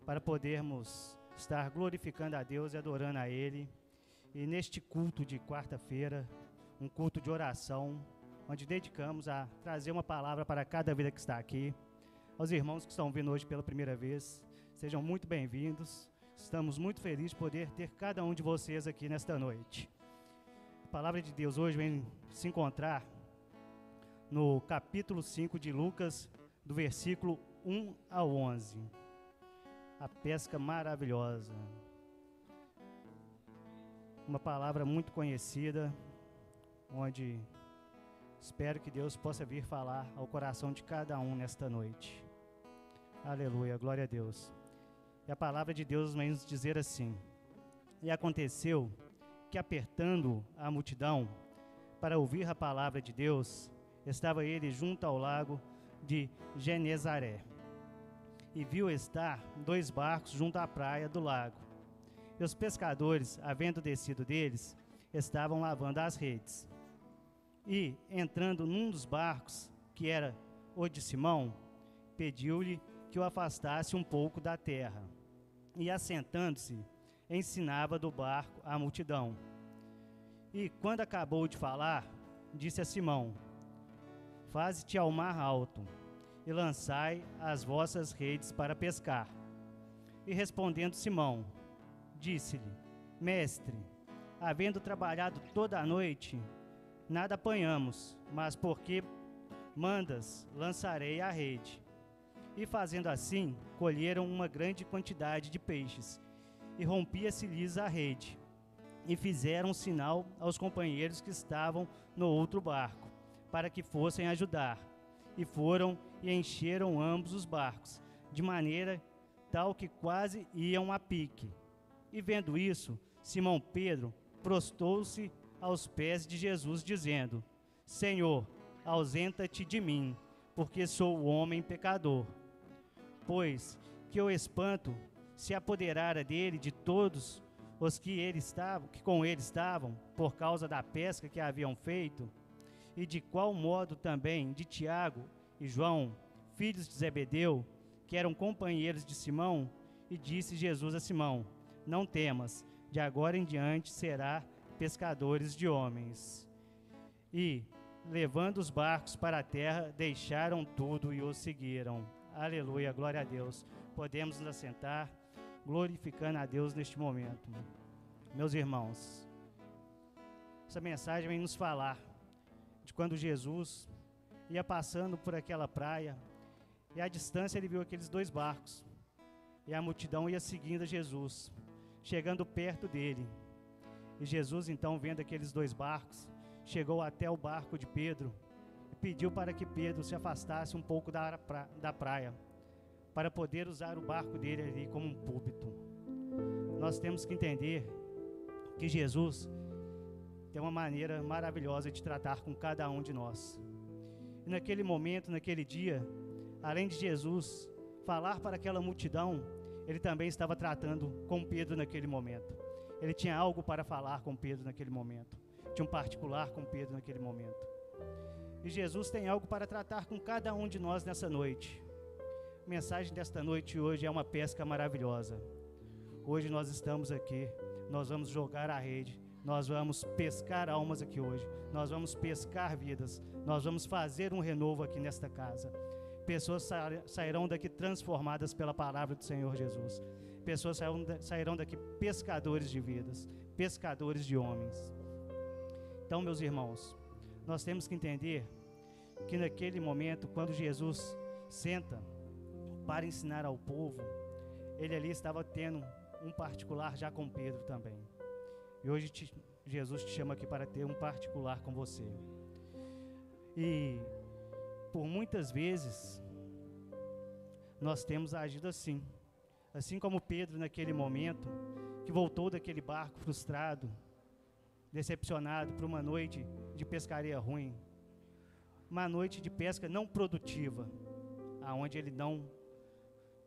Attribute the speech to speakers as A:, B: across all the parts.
A: para podermos estar glorificando a Deus e adorando a Ele. E neste culto de quarta-feira, um culto de oração, onde dedicamos a trazer uma palavra para cada vida que está aqui. Aos irmãos que estão vindo hoje pela primeira vez, sejam muito bem-vindos. Estamos muito felizes de poder ter cada um de vocês aqui nesta noite. A palavra de Deus hoje vem se encontrar no capítulo 5 de Lucas, do versículo 1 ao 11. A pesca maravilhosa. Uma palavra muito conhecida, onde espero que Deus possa vir falar ao coração de cada um nesta noite. Aleluia, glória a Deus. E a palavra de Deus vem nos dizer assim: E aconteceu que, apertando a multidão para ouvir a palavra de Deus, estava ele junto ao lago de Genezaré. E viu estar 2 barcos junto à praia do lago. E os pescadores, havendo descido deles, estavam lavando as redes. E, entrando num dos barcos, que era o de Simão, pediu-lhe que o afastasse um pouco da terra. E, assentando-se, ensinava do barco a multidão. E, quando acabou de falar, disse a Simão: Faze-te ao mar alto, e lançai as vossas redes para pescar. E, respondendo Simão, disse-lhe: Mestre, havendo trabalhado toda a noite, nada apanhamos, mas porque mandas, lançarei a rede. E fazendo assim, colheram uma grande quantidade de peixes, e rompia-se-lhes a rede. E fizeram sinal aos companheiros que estavam no outro barco, para que fossem ajudar. E foram e encheram ambos os barcos, de maneira tal que quase iam a pique. E vendo isso, Simão Pedro prostrou-se aos pés de Jesus, dizendo: Senhor, ausenta-te de mim, porque sou o homem pecador. Pois que o espanto se apoderara dele de todos os que com ele estavam, por causa da pesca que haviam feito, e de qual modo também de Tiago e João, filhos de Zebedeu, que eram companheiros de Simão. E disse Jesus a Simão: Não temas, de agora em diante será pescadores de homens. E, levando os barcos para a terra, deixaram tudo e os seguiram. Aleluia, glória a Deus. Podemos nos assentar, glorificando a Deus neste momento. Meus irmãos, essa mensagem vem nos falar de quando Jesus ia passando por aquela praia, e à distância ele viu aqueles 2 barcos, e a multidão ia seguindo Jesus, chegando perto dele. E Jesus, então, vendo aqueles 2 barcos, chegou até o barco de Pedro e pediu para que Pedro se afastasse um pouco da praia, para poder usar o barco dele ali como um púlpito. Nós temos que entender que Jesus tem uma maneira maravilhosa de tratar com cada um de nós. E naquele momento, naquele dia, além de Jesus falar para aquela multidão, ele também estava tratando com Pedro naquele momento. Ele tinha algo para falar com Pedro naquele momento. Tinha um particular com Pedro naquele momento. E Jesus tem algo para tratar com cada um de nós nessa noite. A mensagem desta noite hoje é uma pesca maravilhosa. Hoje nós estamos aqui, nós vamos jogar a rede, nós vamos pescar almas aqui hoje, nós vamos pescar vidas, nós vamos fazer um renovo aqui nesta casa. Pessoas sairão daqui transformadas pela palavra do Senhor Jesus. Pessoas sairão daqui pescadores de vidas, pescadores de homens. Então, meus irmãos, nós temos que entender que naquele momento, quando Jesus senta para ensinar ao povo, ele ali estava tendo um particular já com Pedro também. E hoje Jesus te chama aqui para ter um particular com você. E por muitas vezes nós temos agido assim como Pedro naquele momento, que voltou daquele barco frustrado, decepcionado por uma noite de pescaria ruim, uma noite de pesca não produtiva, aonde ele não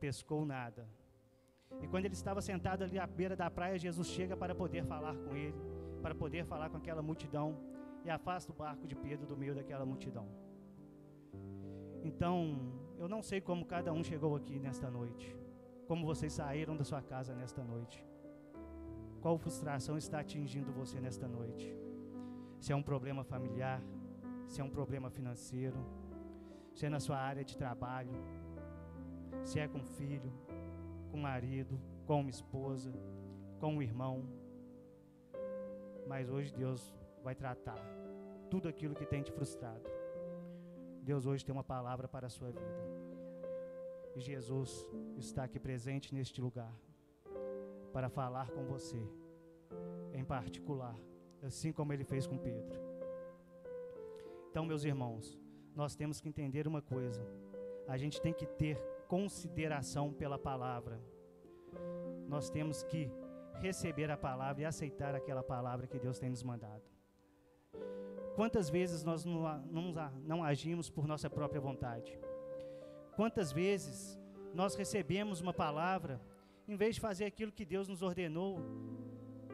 A: pescou nada. E quando ele estava sentado ali à beira da praia, Jesus chega para poder falar com ele, para poder falar com aquela multidão, e afasta o barco de Pedro do meio daquela multidão. Então, eu não sei como cada um chegou aqui nesta noite. como vocês saíram da sua casa nesta noite. Qual frustração está atingindo você nesta noite? Se é um problema familiar, se é um problema financeiro, se é na sua área de trabalho, se é com filho, com marido, com uma esposa, com um irmão. Mas hoje Deus vai tratar tudo aquilo que tem te frustrado. Deus hoje tem uma palavra para a sua vida. E Jesus está aqui presente neste lugar para falar com você, em particular, assim como Ele fez com Pedro. Então, meus irmãos, nós temos que entender uma coisa: a gente tem que ter consideração pela palavra. Nós temos que receber a palavra e aceitar aquela palavra que Deus tem nos mandado. Quantas vezes nós não agimos por nossa própria vontade? Quantas vezes nós recebemos uma palavra, em vez de fazer aquilo que Deus nos ordenou,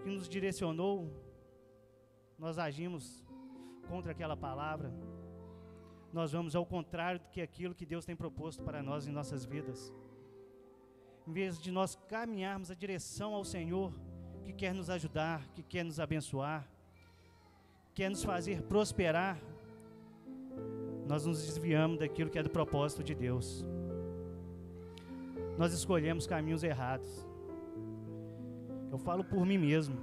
A: que nos direcionou, nós agimos contra aquela palavra. Nós vamos ao contrário do que aquilo que Deus tem proposto para nós em nossas vidas. Em vez de nós caminharmos a direção ao Senhor, que quer nos ajudar, que quer nos abençoar, quer nos fazer prosperar, nós nos desviamos daquilo que é do propósito de Deus. Nós escolhemos caminhos errados. Eu falo por mim mesmo.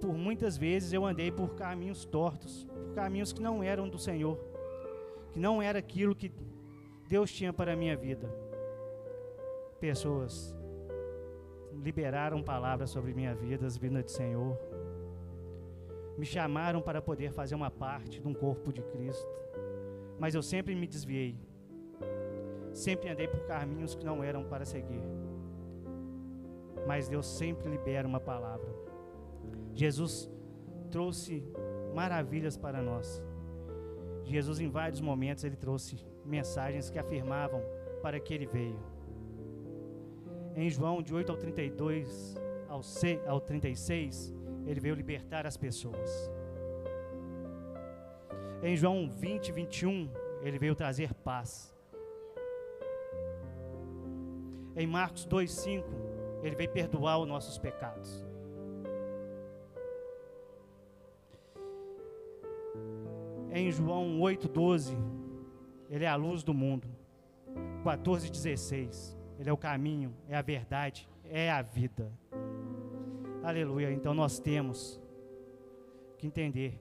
A: Por muitas vezes, eu andei por caminhos tortos, por caminhos que não eram do Senhor, que não era aquilo que Deus tinha para a minha vida. Pessoas liberaram palavras sobre minha vida, as vidas do Senhor. Me chamaram para poder fazer uma parte de um corpo de Cristo, mas eu sempre me desviei, sempre andei por caminhos que não eram para seguir, mas Deus sempre libera uma palavra. Jesus trouxe maravilhas para nós. Jesus, em vários momentos, Ele trouxe mensagens que afirmavam para que Ele veio. Em João, de 8 ao 32, ao 36, Ele veio libertar as pessoas. Em João 20, 21, Ele veio trazer paz. Em Marcos 2, 5, Ele veio perdoar os nossos pecados. Em João 8, 12, Ele é a luz do mundo. 14, 16, Ele é o caminho, é a verdade, é a vida. Aleluia. Então nós temos que entender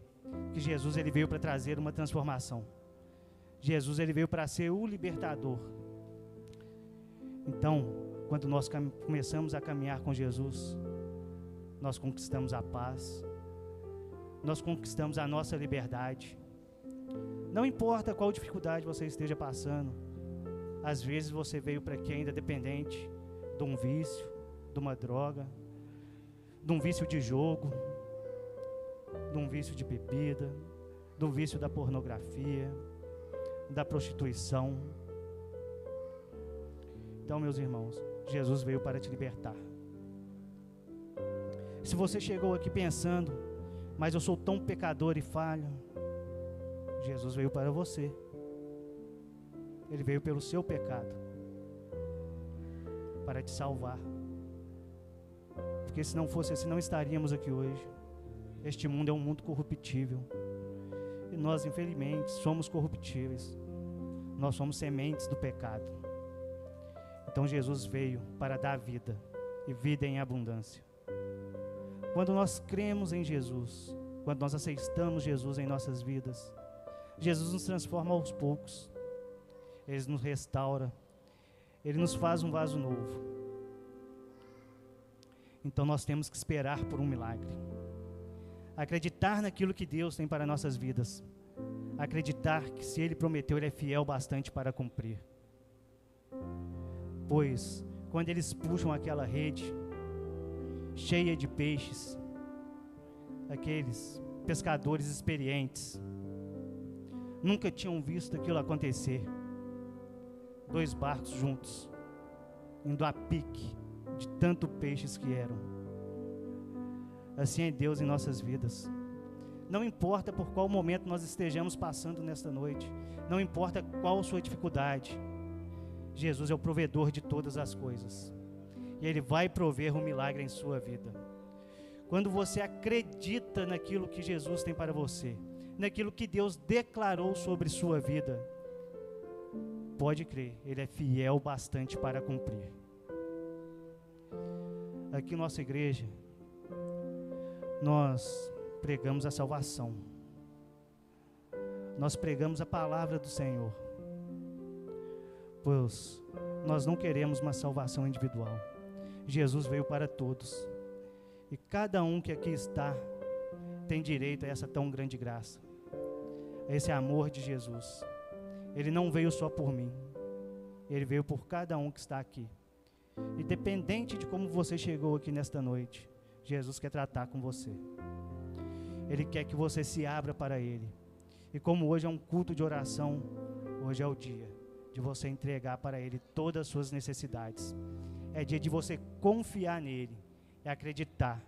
A: que Jesus, Ele veio para trazer uma transformação. Jesus, Ele veio para ser o libertador. Então, quando nós começamos a caminhar com Jesus, nós conquistamos a paz, nós conquistamos a nossa liberdade. Não importa qual dificuldade você esteja passando, às vezes você veio para aqui ainda dependente de um vício, de uma droga, de um vício de jogo, de um vício de bebida, de um vício da pornografia, da prostituição. Então, meus irmãos, Jesus veio para te libertar. Se você chegou aqui pensando, mas eu sou tão pecador e falho, Jesus veio para você. Ele veio pelo seu pecado, para te salvar. Porque se não fosse assim, não estaríamos aqui hoje. Este mundo é um mundo corruptível. E nós, infelizmente, somos corruptíveis. Nós somos sementes do pecado. Então Jesus veio para dar vida, e vida em abundância. Quando nós cremos em Jesus, quando nós aceitamos Jesus em nossas vidas, Jesus nos transforma aos poucos. Ele nos restaura. Ele nos faz um vaso novo. Então nós temos que esperar por um milagre. Acreditar naquilo que Deus tem para nossas vidas. Acreditar que se Ele prometeu, Ele é fiel bastante para cumprir. Pois, quando eles puxam aquela rede cheia de peixes, aqueles pescadores experientes nunca tinham visto aquilo acontecer. 2 barcos juntos, indo a pique de tanto peixes que eram. Assim é Deus em nossas vidas. Não importa por qual momento nós estejamos passando nesta noite, não importa qual sua dificuldade, Jesus é o provedor de todas as coisas. E Ele vai prover um milagre em sua vida. Quando você acredita naquilo que Jesus tem para você, naquilo que Deus declarou sobre sua vida, pode crer, Ele é fiel bastante para cumprir. Aqui em nossa igreja, nós pregamos a salvação. Nós pregamos a palavra do Senhor. Pois nós não queremos uma salvação individual. Jesus veio para todos. E cada um que aqui está tem direito a essa tão grande graça, a esse amor de Jesus. Ele não veio só por mim. Ele veio por cada um que está aqui. Independente de como você chegou aqui nesta noite, Jesus quer tratar com você. Ele quer que você se abra para Ele. E como hoje é um culto de oração, hoje é o dia de você entregar para Ele todas as suas necessidades. É dia de você confiar nele e acreditar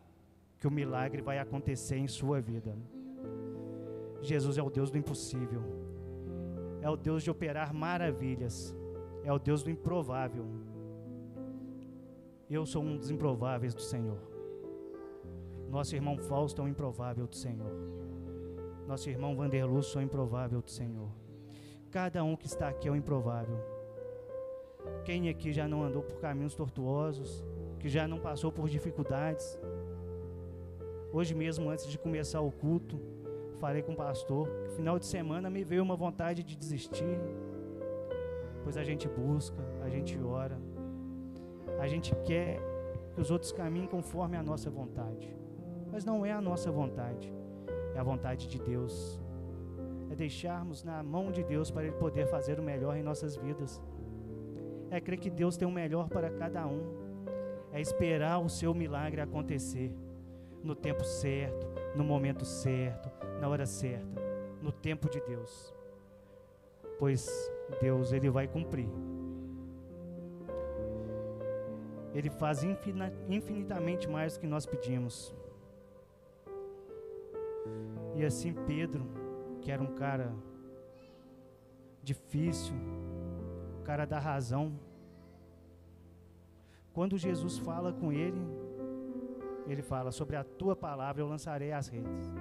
A: que o milagre vai acontecer em sua vida. Jesus é o Deus do impossível. É o Deus de operar maravilhas. É o Deus do improvável. Eu sou um dos improváveis do Senhor. Nosso irmão Fausto é um improvável do Senhor. Nosso irmão Vanderluz é um improvável do Senhor. Cada um que está aqui é um improvável. Quem aqui já não andou por caminhos tortuosos, que já não passou por dificuldades? Hoje mesmo, antes de começar o culto, falei com o pastor, que final de semana me veio uma vontade de desistir, pois a gente busca, a gente ora, a gente quer que os outros caminhem conforme a nossa vontade, mas não é a nossa vontade, é a vontade de Deus, é deixarmos na mão de Deus para Ele poder fazer o melhor em nossas vidas, é crer que Deus tem o melhor para cada um, é esperar o seu milagre acontecer, no tempo certo, no momento certo, na hora certa, no tempo de Deus, pois Deus, Ele vai cumprir. Ele faz infinitamente mais do que nós pedimos. E assim Pedro, que era um cara difícil, um cara da razão, quando Jesus fala com ele, ele fala: sobre a tua palavra eu lançarei as redes.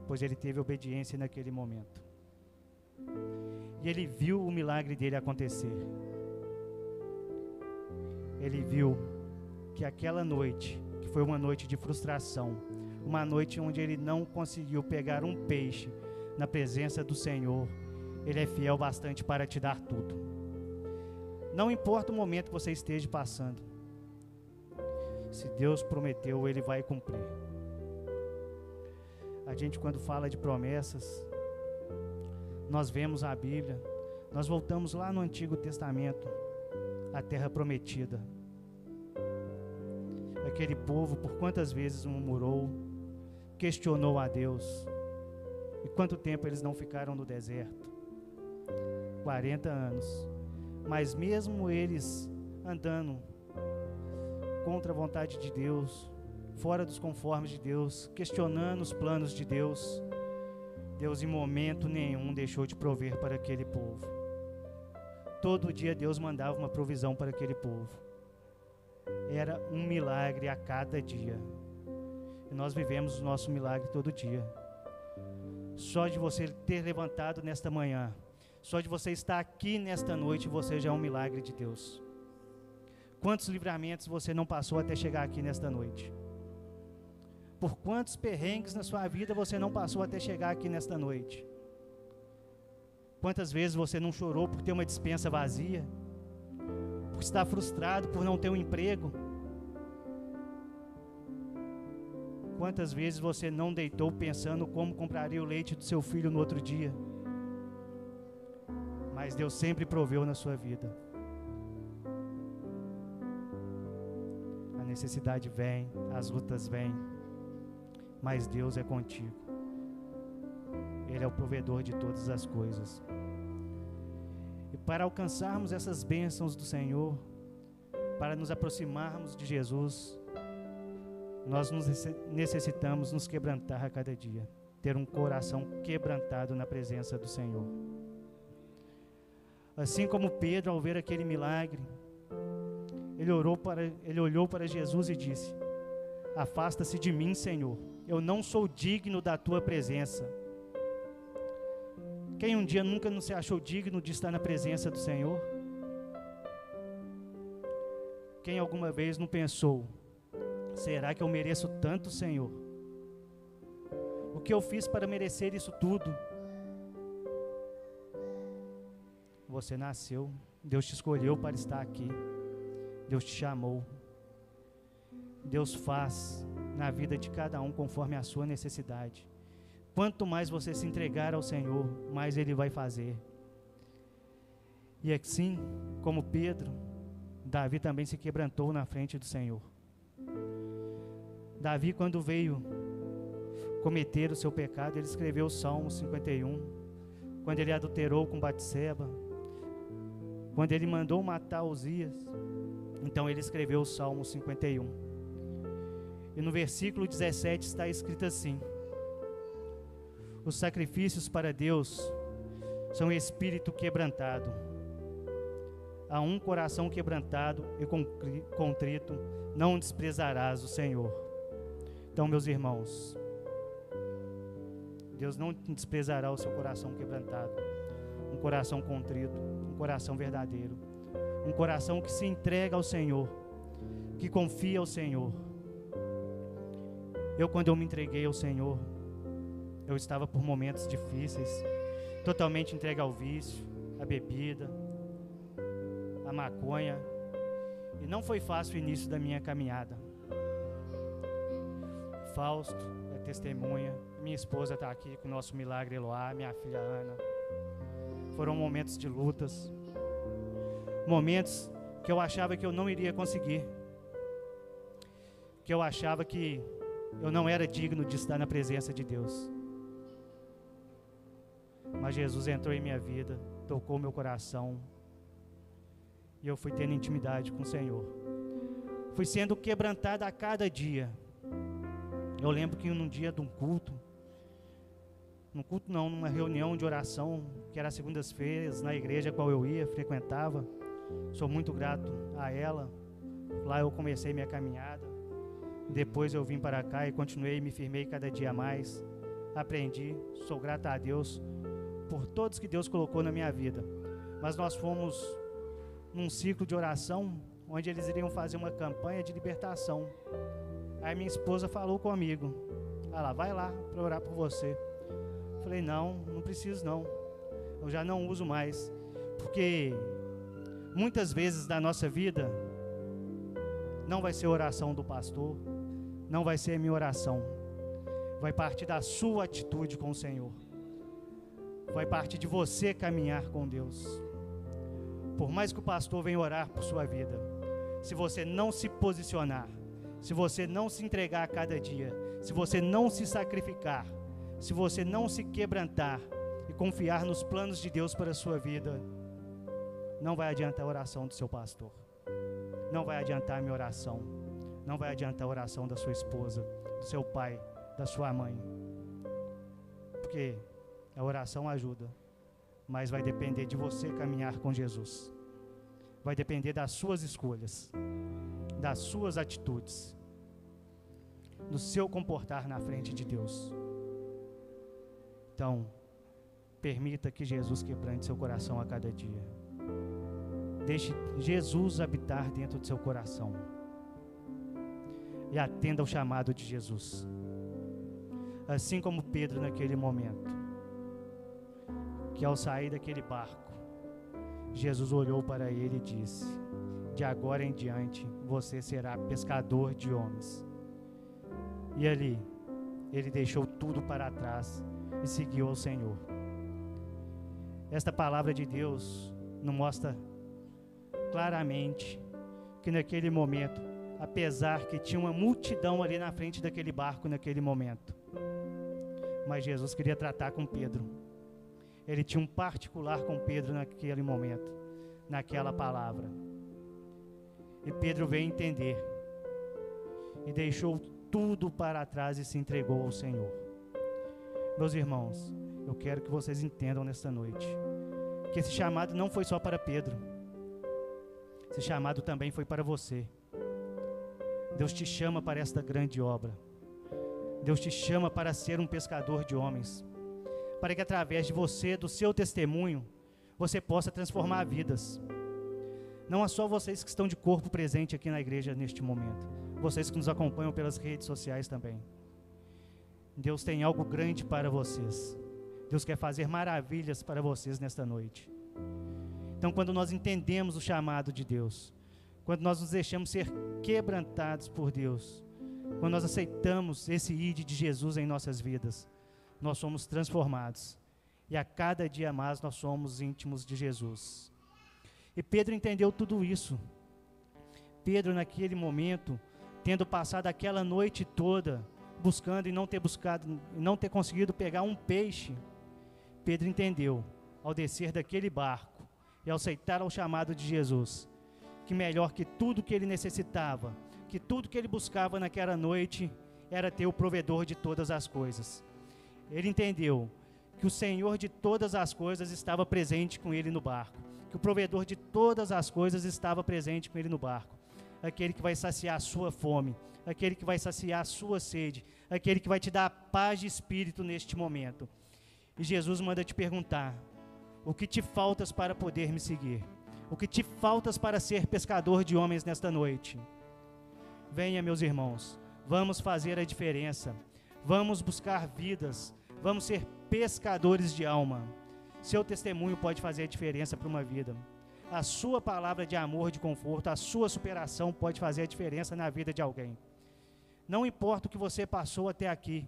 A: Pois ele teve obediência naquele momento. E ele viu o milagre dele acontecer. Ele viu que aquela noite, que foi uma noite de frustração, uma noite onde ele não conseguiu pegar um peixe na presença do Senhor, Ele é fiel bastante para te dar tudo. Não importa o momento que você esteja passando, se Deus prometeu, Ele vai cumprir. A gente, quando fala de promessas, nós vemos a Bíblia, nós voltamos lá no Antigo Testamento, a terra prometida. Aquele povo, por quantas vezes murmurou, questionou a Deus, e quanto tempo eles não ficaram no deserto? 40 anos. Mas mesmo eles andando contra a vontade de Deus, fora dos conformes de Deus, questionando os planos de Deus, Deus em momento nenhum deixou de prover para aquele povo. Todo dia Deus mandava uma provisão para aquele povo. Era um milagre a cada dia. E nós vivemos o nosso milagre todo dia. Só de você ter levantado nesta manhã, só de você estar aqui nesta noite, você já é um milagre de Deus. Quantos livramentos você não passou até chegar aqui nesta noite? Por quantos perrengues na sua vida você não passou até chegar aqui nesta noite? Quantas vezes você não chorou por ter uma despensa vazia? Por estar frustrado por não ter um emprego? Quantas vezes você não deitou pensando como compraria o leite do seu filho no outro dia? Mas Deus sempre proveu na sua vida. A necessidade vem, as lutas vêm, mas Deus é contigo. Ele é o provedor de todas as coisas. E para alcançarmos essas bênçãos do Senhor, para nos aproximarmos de Jesus, nós necessitamos nos quebrantar a cada dia, ter um coração quebrantado na presença do Senhor. Assim como Pedro, ao ver aquele milagre, ele olhou para Jesus e disse: afasta-se de mim, Senhor, eu não sou digno da tua presença. Quem um dia nunca não se achou digno de estar na presença do Senhor? Quem alguma vez não pensou: será que eu mereço tanto, Senhor? O que eu fiz para merecer isso tudo? Você nasceu, Deus te escolheu para estar aqui, Deus te chamou. Deus faz na vida de cada um conforme a sua necessidade. Quanto mais você se entregar ao Senhor, mais Ele vai fazer. E assim como Pedro, Davi também se quebrantou na frente do Senhor. Davi, quando veio cometer o seu pecado, ele escreveu o Salmo 51. Quando ele adulterou com Batseba, quando ele mandou matar Uzias, então ele escreveu o Salmo 51. E no versículo 17 está escrito assim: os sacrifícios para Deus são espírito quebrantado. A um coração quebrantado e contrito não desprezarás o Senhor. Então, meus irmãos, Deus não desprezará o seu coração quebrantado. Um coração contrito, um coração verdadeiro, um coração que se entrega ao Senhor, que confia ao Senhor. Quando eu me entreguei ao Senhor, eu estava por momentos difíceis, totalmente entregue ao vício, à bebida, à maconha, e não foi fácil o início da minha caminhada. Fausto é testemunha, minha esposa está aqui com o nosso milagre Eloá, minha filha Ana. Foram momentos de lutas, momentos que eu achava que eu não iria conseguir, que eu achava que eu não era digno de estar na presença de Deus. Mas Jesus entrou em minha vida, tocou meu coração, e eu fui tendo intimidade com o Senhor. Fui sendo quebrantado a cada dia. Eu lembro que num dia de um culto, numa reunião de oração, que era segundas-feiras, na igreja a qual eu ia, frequentava, sou muito grato a ela. Lá eu comecei minha caminhada. Depois eu vim para cá e continuei, me firmei cada dia mais. Aprendi, sou grato a Deus por todos que Deus colocou na minha vida. Mas nós fomos num ciclo de oração, onde eles iriam fazer uma campanha de libertação. Aí minha esposa falou comigo: vai lá para orar por você. Falei: não preciso não, eu já não uso mais, porque muitas vezes na nossa vida não vai ser a oração do pastor, não vai ser a minha oração, vai partir da sua atitude com o Senhor, vai partir de você caminhar com Deus. Por mais que o pastor venha orar por sua vida, se você não se posicionar, se você não se entregar a cada dia, se você não se sacrificar, se você não se quebrantar e confiar nos planos de Deus para a sua vida, não vai adiantar a oração do seu pastor, não vai adiantar a minha oração, não vai adiantar a oração da sua esposa, do seu pai, da sua mãe, porque a oração ajuda, mas vai depender de você caminhar com Jesus, vai depender das suas escolhas, das suas atitudes, do seu comportar na frente de Deus. Então, permita que Jesus quebrante seu coração a cada dia. Deixe Jesus habitar dentro do seu coração. E atenda ao chamado de Jesus. Assim como Pedro naquele momento, que ao sair daquele barco, Jesus olhou para ele e disse: de agora em diante, você será pescador de homens. E ali, ele deixou tudo para trás e seguiu ao Senhor. Esta palavra de Deus nos mostra claramente que naquele momento, apesar que tinha uma multidão ali na frente daquele barco naquele momento, mas Jesus queria tratar com Pedro. Ele tinha um particular com Pedro naquele momento, naquela palavra. E Pedro veio entender e deixou tudo para trás e se entregou ao Senhor. Meus irmãos, eu quero que vocês entendam nesta noite que esse chamado não foi só para Pedro. Esse chamado também foi para você. Deus te chama para esta grande obra. Deus te chama para ser um pescador de homens, para que através de você, do seu testemunho, você possa transformar vidas. Não é só vocês que estão de corpo presente aqui na igreja neste momento, vocês que nos acompanham pelas redes sociais também. Deus tem algo grande para vocês. Deus quer fazer maravilhas para vocês nesta noite. Então, quando nós entendemos o chamado de Deus, quando nós nos deixamos ser quebrantados por Deus, quando nós aceitamos esse ID de Jesus em nossas vidas, nós somos transformados. E a cada dia mais nós somos íntimos de Jesus. E Pedro entendeu tudo isso. Pedro, naquele momento, tendo passado aquela noite toda buscando e não ter conseguido pegar um peixe, Pedro entendeu, ao descer daquele barco e ao aceitar o chamado de Jesus, que melhor que tudo que ele necessitava, que tudo que ele buscava naquela noite, era ter o provedor de todas as coisas. Ele entendeu que o Senhor de todas as coisas estava presente com ele no barco, que o provedor de todas as coisas estava presente com ele no barco, aquele que vai saciar a sua fome, aquele que vai saciar a sua sede, aquele que vai te dar a paz de espírito neste momento. E Jesus manda te perguntar: o que te faltas para poder me seguir? O que te faltas para ser pescador de homens nesta noite? Venha, meus irmãos, vamos fazer a diferença, vamos buscar vidas, vamos ser pescadores de alma. Seu testemunho pode fazer a diferença para uma vida. A sua palavra de amor, de conforto, a sua superação pode fazer a diferença na vida de alguém. Não importa o que você passou até aqui,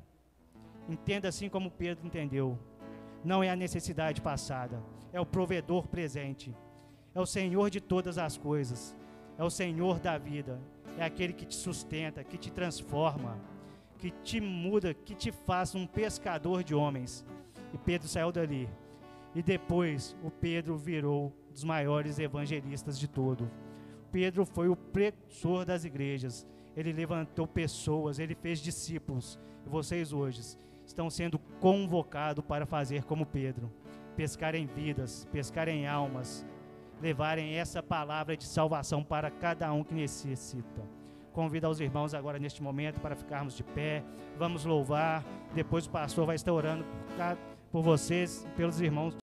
A: entenda assim como Pedro entendeu. Não é a necessidade passada, é o provedor presente, é o Senhor de todas as coisas, é o Senhor da vida, é aquele que te sustenta, que te transforma, que te muda, que te faz um pescador de homens. E Pedro saiu dali, e depois o Pedro virou um dos maiores evangelistas de todo. Pedro foi o precursor das igrejas, ele levantou pessoas, ele fez discípulos, e vocês hoje estão sendo convocados para fazer como Pedro, pescar em vidas, pescar em almas, levarem essa palavra de salvação para cada um que necessita. Convido os irmãos agora neste momento para ficarmos de pé, vamos louvar, depois o pastor vai estar orando por vocês, pelos irmãos.